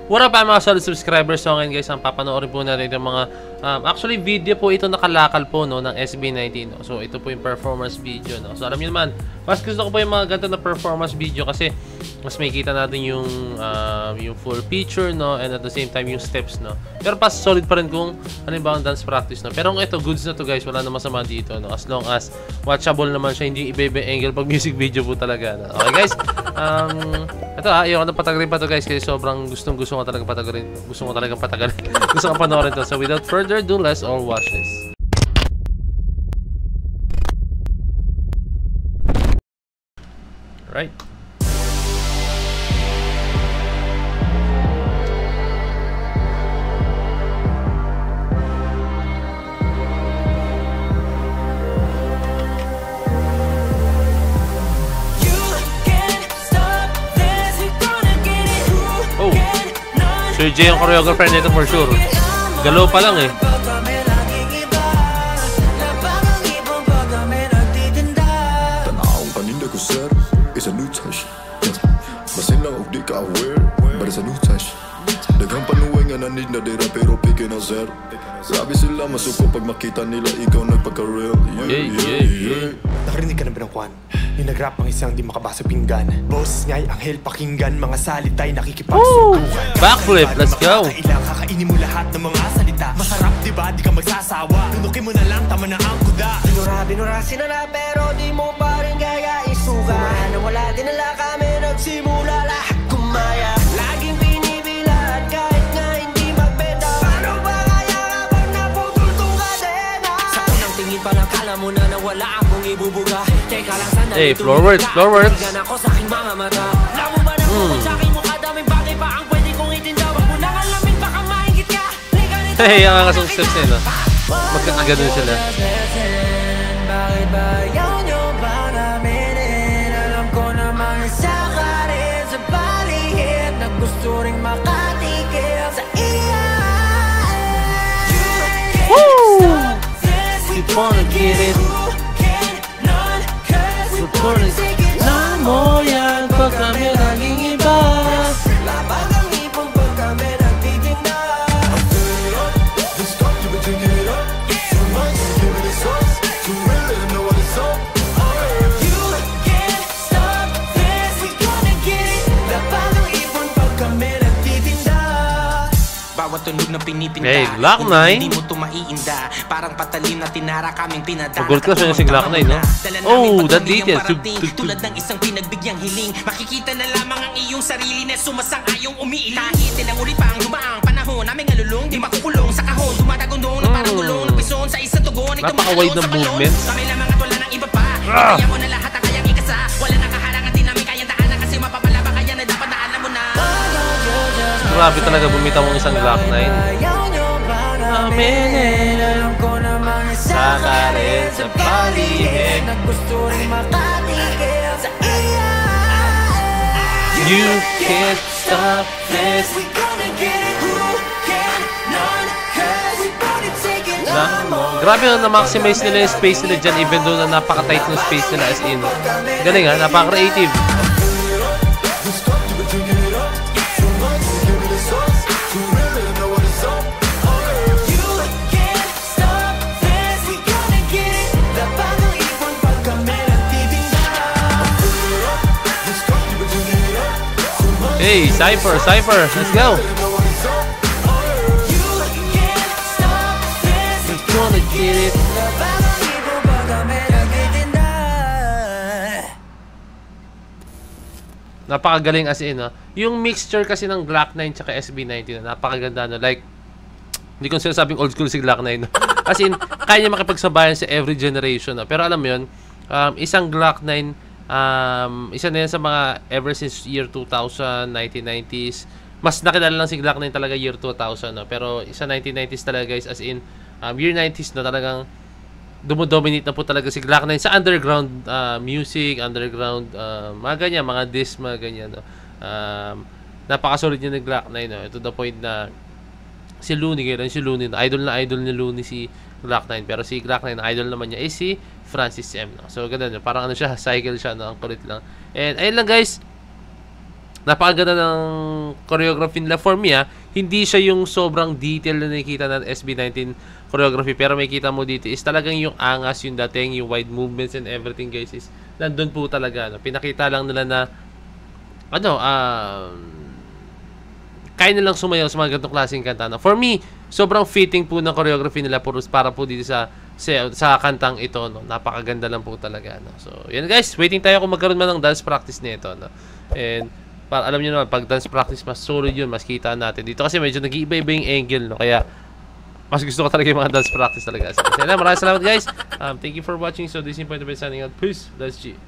What up mga solid subscribers? So ngayon guys, ang papanoorin po natin yung mga actually video po ito nakalakal po no, ng SB19 no? So ito po yung performance video no? So alam niyo naman, mas gusto ko po yung mga ganito na performance video kasi mas makikita natin yung full picture no, and at the same time yung steps no. Pero pas solid pa rin kung ano ba ang dance practice no. Pero kung ito goods na to guys, wala na masama dito no, as long as watchable naman siya, hindi ibe-ibe angle pag music video po talaga no? Okay guys, ito ayoko na patagalin pa to guys kasi sobrang gusto ko talaga patagalin. Gusto ko panoorin to. So without further ado, let's all watch this. Right. Sir J yung choreographer nito for sure. Galaw pa lang eh. Tanawang paninda ko sir, is a new touch. Masin lang og di ka aware, but it's a new touch. Daghang panuway nga nanid na dira pero pike na sir. Grabe sila masuko pag makita nila ikaw nagpagka-real. Yeah. Nakarinig ka na ba ng kwan? Yung nag-rap ang isang di makabasa pinggan. Boss nga'y anghel pakinggan, mga salita'y nakikipagsubukan. Backflip, let's go! Kailang kakainin mo lahat ng mga salita. Masarap diba, di ka magsasawa. Tunukin mo na lang, tama na ang kuda. Binurasin na pero di mo pa rin kaya isuka. Kumahan na wala din nala kami, nagsimula lahat kumaya. Laging binibilad kahit nga hindi magbenta. Paano ba kaya kapag naputol tong kadena? Sa unang tingin pa lang kala mo na nawala akong ibubuga. Hey, floor works. Hey, ang kakasong steps eh, no? Magkakaganon sila. Woo! You wanna get it? Na mo yan pag kami naging iba. Labang ang ipon pag kami nagtitinda. You can't stop this, we gonna get it. Labang ang ipon pag kami nagtitinda. Bawat tunog na pinipinda, hey, Glock 9. hindi mo ito maiinda. Parang patalim na tinara kaming pinadala. Pagod ka sa si Glock 9, no? Oh, that detail. Tulad ng isang pinagbigyang hiling, makikita na lamang ang iyong sarili na sumasang-ayong umiiling. Kahit ilang ulit pa ang dumaang panahon, naming nalulung, di makukulong sa kahon. Dumadagundong na parang gulong ng pison sa isang tugon. Napaka-wide ng movements. Kami lamang at wala ng iba pa. Kaya mo na lahat ang kayang ikasa. Wala nakaharangan din namin kayang daanan kasi mapapalaba kaya na dapat na alam mo na. Grabe talaga bumitaw mong isang Glock 9. Sakarin sa palihig, naggusto rin makatigil sa iya. You can't stop this. We gonna get it, who can none, cause we gonna take it no. Grabe na-maximize nila yung space nila dyan even though na napaka-tight ng space nila as in. Galing ha, napaka-creative. Hey, Cypher, let's go! Napakagaling as in, ha? Yung mixture kasi ng Glock 9 tsaka SB19, napakaganda, no? Like, hindi ko sinasabing old school si Glock 9, no? As in, kaya niya makipagsabayan sa every generation, no? Pero alam mo yun, isang Glock 9, isa na yan sa mga ever since year 2000, 1990s. Mas nakilala lang si Glock 9 talaga year 2000, no? Pero isa 1990s talaga guys, as in year 90s no, talagang dumodominate na po talaga si Glock 9 sa underground music, underground mga ganyan, mga disc, mga ganyan, no? Napakasolid niya ng Glock 9, no? To the point na si Looney, kaya si Looney, idol ni Looney si Glock 9, pero si Glock 9 idol naman niya is si Francis M. No? So, ganun. Parang ano siya, cycle siya, no? Ang kulit lang. And, ayun lang guys. napakaganda ng choreography nila for me, hindi siya yung sobrang detail na nakikita ng SB19 choreography, pero may kita mo dito is talagang yung angas, yung dating, yung wide movements and everything guys is nandun po talaga, no? Pinakita lang nila na kaya nilang sumayaw sa mga ganitong klaseng kanta, no? For me, sobrang fitting po ng choreography nila para po dito sa kantang ito, no? Napakaganda lang po talaga, no? So, yan guys, waiting tayo kung magkaroon man ng dance practice nito, no? And alam niyo naman, pag dance practice mas solid yun, mas kita natin. Dito kasi medyo nag-iiba-iba yung angle, no? Kaya mas gusto ko talaga yung mga dance practice talaga. So, maraming salamat guys. Thank you for watching. So, this is Point of signing out. Peace. That's G.